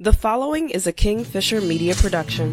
The following is a Bergen-Fischer media production.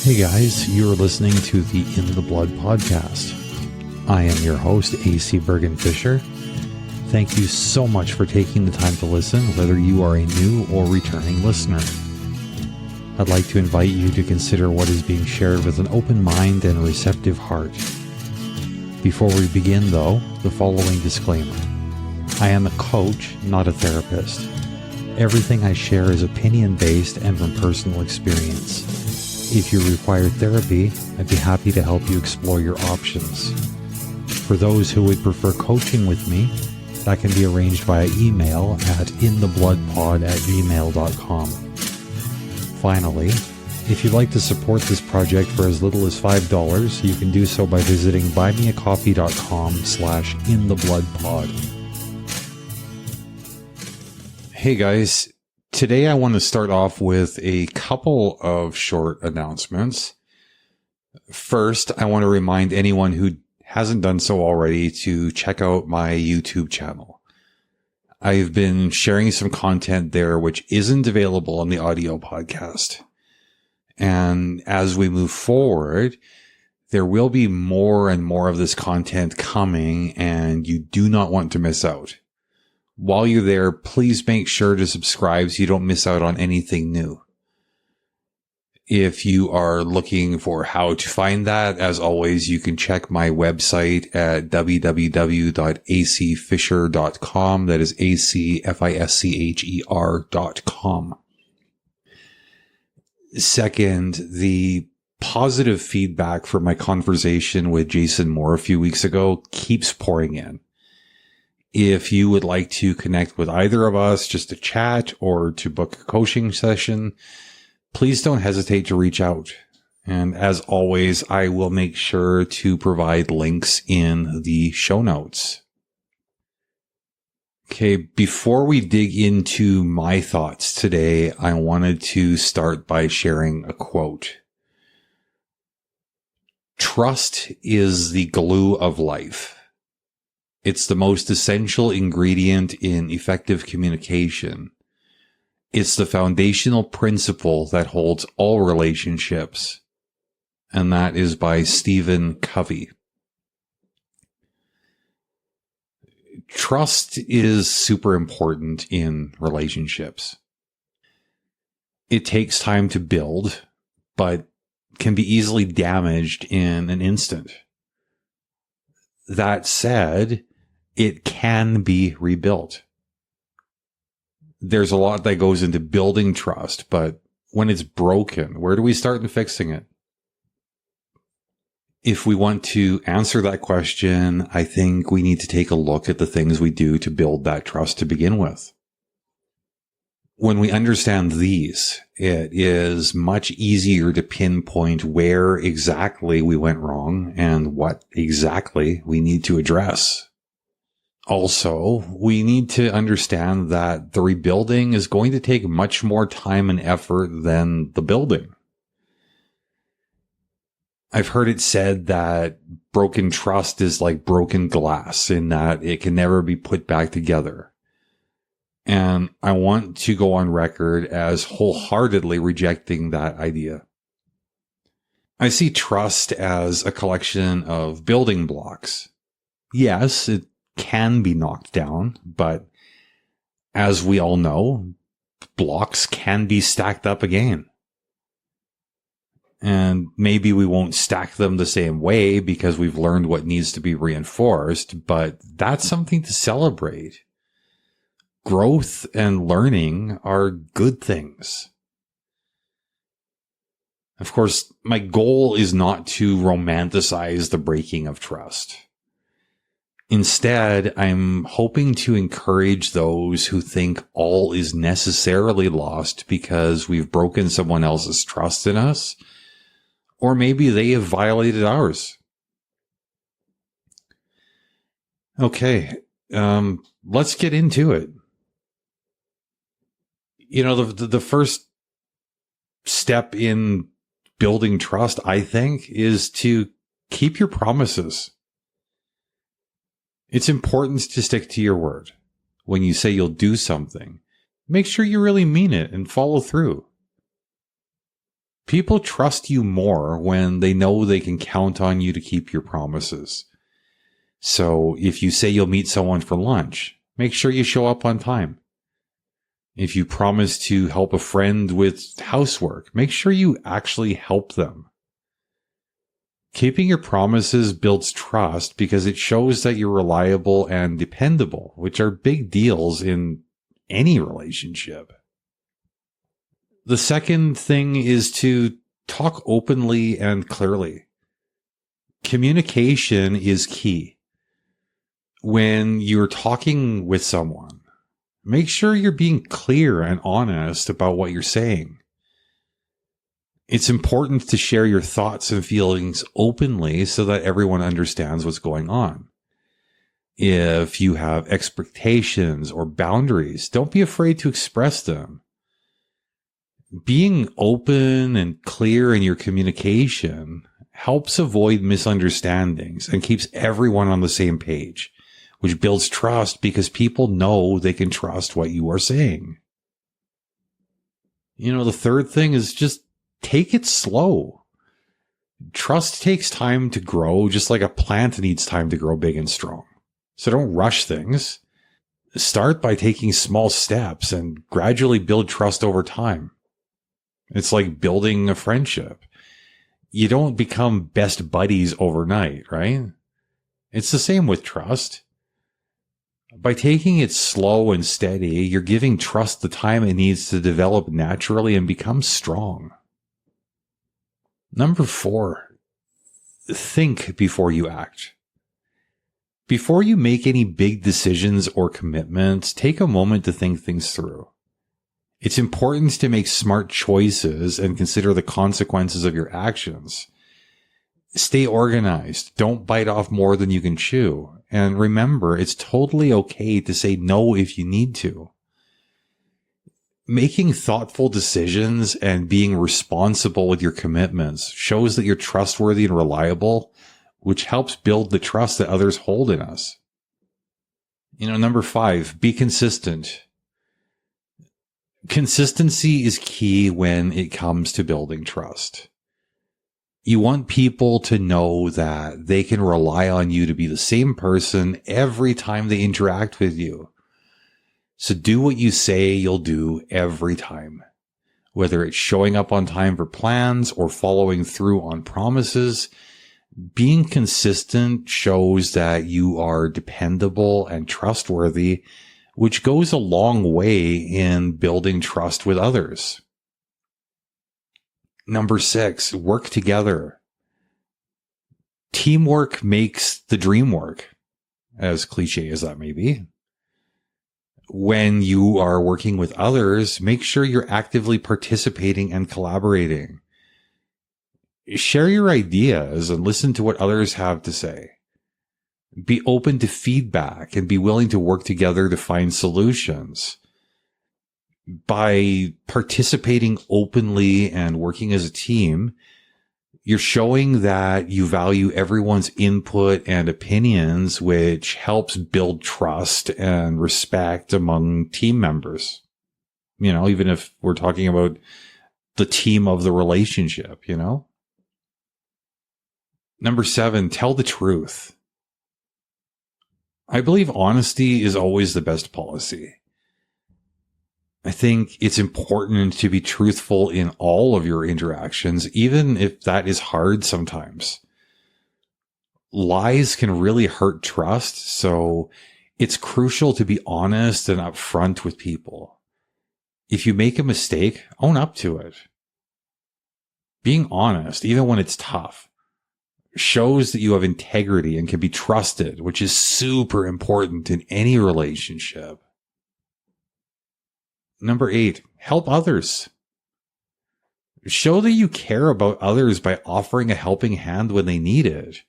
Hey guys, you're listening to the In the Blood podcast. I am your host, AC Bergen-Fischer. Thank you so much for taking the time to listen, whether you are a new or returning listener. I'd like to invite you to consider what is being shared with an open mind and a receptive heart. Before we begin, though, the following disclaimer. I am a coach, not a therapist. Everything I share is opinion-based and from personal experience. If you require therapy, I'd be happy to help you explore your options. For those who would prefer coaching with me, that can be arranged via email at inthebloodpod@gmail.com. Finally, if you'd like to support this project for as little as $5, you can do so by visiting buymeacoffee.com/inthebloodpod. Hey guys, today I want to start off with a couple of short announcements. First, I want to remind anyone who hasn't done so already to check out my YouTube channel. I've been sharing some content there which isn't available on the audio podcast. And as we move forward, there will be more and more of this content coming, and you do not want to miss out. While you're there, please make sure to subscribe so you don't miss out on anything new. If you are looking for how to find that, as always, you can check my website at www.acfischer.com. That is acfischer.com. Second, the positive feedback for my conversation with Jason Moore a few weeks ago keeps pouring in. If you would like to connect with either of us, just to chat or to book a coaching session, please don't hesitate to reach out. And as always, I will make sure to provide links in the show notes. Okay, before we dig into my thoughts today, I wanted to start by sharing a quote. Trust is the glue of life. It's the most essential ingredient in effective communication. It's the foundational principle that holds all relationships. And that is by Stephen Covey. Trust is super important in relationships. It takes time to build, but can be easily damaged in an instant. That said, it can be rebuilt. There's a lot that goes into building trust, but when it's broken, where do we start in fixing it? If we want to answer that question, I think we need to take a look at the things we do to build that trust to begin with. When we understand these, it is much easier to pinpoint where exactly we went wrong and what exactly we need to address. Also, we need to understand that the rebuilding is going to take much more time and effort than the building. I've heard it said that broken trust is like broken glass in that it can never be put back together. And I want to go on record as wholeheartedly rejecting that idea. I see trust as a collection of building blocks. Yes, it can be knocked down, but as we all know, blocks can be stacked up again. And maybe we won't stack them the same way because we've learned what needs to be reinforced, but that's something to celebrate. Growth and learning are good things. Of course, my goal is not to romanticize the breaking of trust. Instead, I'm hoping to encourage those who think all is necessarily lost because we've broken someone else's trust in us, or maybe they have violated ours. Okay, let's get into it. You know, the first step in building trust, I think, is to Keep your promises. It's important to stick to your word. When you say you'll do something, make sure you really mean it and follow through. People trust you more when they know they can count on you to keep your promises. So if you say you'll meet someone for lunch, make sure you show up on time. If you promise to help a friend with housework, make sure you actually help them. Keeping your promises builds trust because it shows that you're reliable and dependable, which are big deals in any relationship. The second thing is to talk openly and clearly. Communication is key. When you're talking with someone, make sure you're being clear and honest about what you're saying. It's important to share your thoughts and feelings openly so that everyone understands what's going on. If you have expectations or boundaries, don't be afraid to express them. Being open and clear in your communication helps avoid misunderstandings and keeps everyone on the same page, which builds trust because people know they can trust what you are saying. The third thing is just take it slow. Trust takes time to grow, just like a plant needs time to grow big and strong. So don't rush things. Start by taking small steps and gradually build trust over time. It's like building a friendship. You don't become best buddies overnight, right? It's the same with trust. By taking it slow and steady, you're giving trust the time it needs to develop naturally and become strong. Number 4, think before you act. Before you make any big decisions or commitments, take a moment to think things through. It's important to make smart choices and consider the consequences of your actions. Stay organized. Don't bite off more than you can chew. And remember, it's totally okay to say no if you need to. Making thoughtful decisions and being responsible with your commitments shows that you're trustworthy and reliable, which helps build the trust that others hold in us. Number 5, be consistent. Consistency is key when it comes to building trust. You want people to know that they can rely on you to be the same person every time they interact with you. So do what you say you'll do every time. Whether it's showing up on time for plans or following through on promises, being consistent shows that you are dependable and trustworthy, which goes a long way in building trust with others. Number 6, work together. Teamwork makes the dream work, as cliche as that may be. When you are working with others, make sure you're actively participating and collaborating. Share your ideas and listen to what others have to say. Be open to feedback and be willing to work together to find solutions. By participating openly and working as a team, you're showing that you value everyone's input and opinions, which helps build trust and respect among team members. Even if we're talking about the team of the relationship, Number 7, tell the truth. I believe honesty is always the best policy. I think it's important to be truthful in all of your interactions, even if that is hard sometimes. Lies can really hurt trust, so it's crucial to be honest and upfront with people. If you make a mistake, own up to it. Being honest, even when it's tough, shows that you have integrity and can be trusted, which is super important in any relationship. Number 8, help others. Show that you care about others by offering a helping hand when they need it.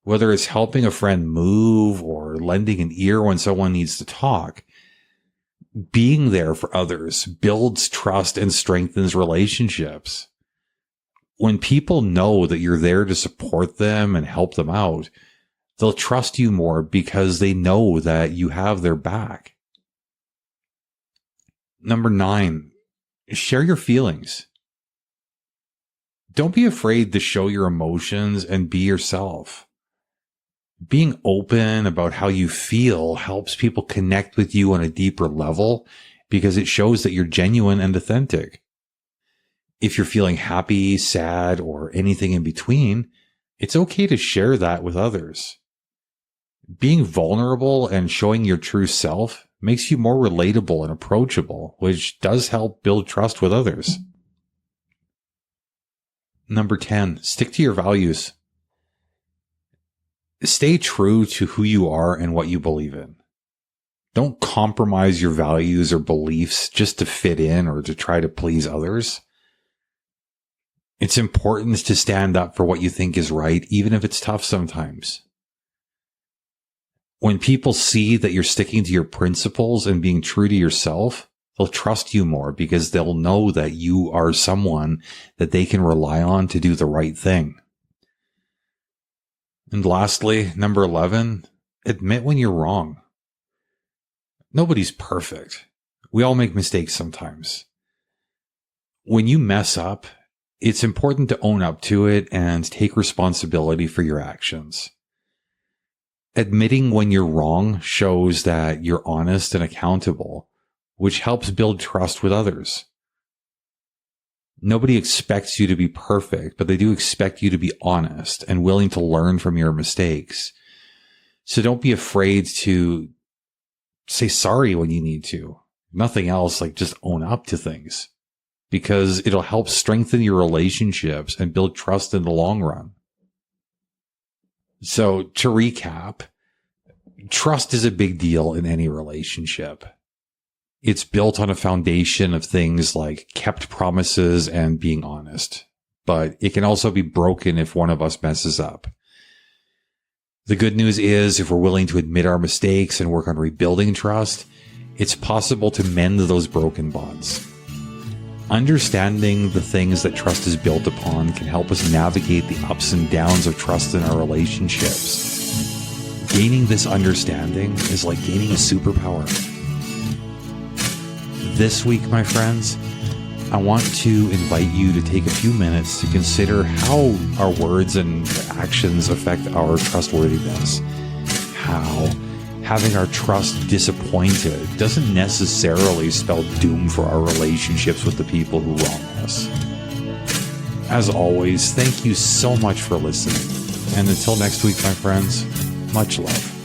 Whether it's helping a friend move or lending an ear when someone needs to talk, being there for others builds trust and strengthens relationships. When people know that you're there to support them and help them out, they'll trust you more because they know that you have their back. Number 9, share your feelings. Don't be afraid to show your emotions and be yourself. Being open about how you feel helps people connect with you on a deeper level because it shows that you're genuine and authentic. If you're feeling happy, sad, or anything in between, it's okay to share that with others. Being vulnerable and showing your true self makes you more relatable and approachable, which does help build trust with others. Number 10, stick to your values. Stay true to who you are and what you believe in. Don't compromise your values or beliefs just to fit in or to try to please others. It's important to stand up for what you think is right, even if it's tough sometimes. When people see that you're sticking to your principles and being true to yourself, they'll trust you more because they'll know that you are someone that they can rely on to do the right thing. And lastly, number 11, admit when you're wrong. Nobody's perfect. We all make mistakes sometimes. When you mess up, it's important to own up to it and take responsibility for your actions. Admitting when you're wrong shows that you're honest and accountable, which helps build trust with others. Nobody expects you to be perfect, but they do expect you to be honest and willing to learn from your mistakes. So don't be afraid to say sorry when you need to. Nothing else, just own up to things because it'll help strengthen your relationships and build trust in the long run. So to recap, trust is a big deal in any relationship. It's built on a foundation of things like kept promises and being honest, but it can also be broken if one of us messes up. The good news is if we're willing to admit our mistakes and work on rebuilding trust, it's possible to mend those broken bonds. Understanding the things that trust is built upon can help us navigate the ups and downs of trust in our relationships. Gaining this understanding is like gaining a superpower. This week, my friends, I want to invite you to take a few minutes to consider how our words and actions affect our trustworthiness. How having our trust disappointed doesn't necessarily spell doom for our relationships with the people who wrong us. As always, thank you so much for listening. And until next week, my friends, much love.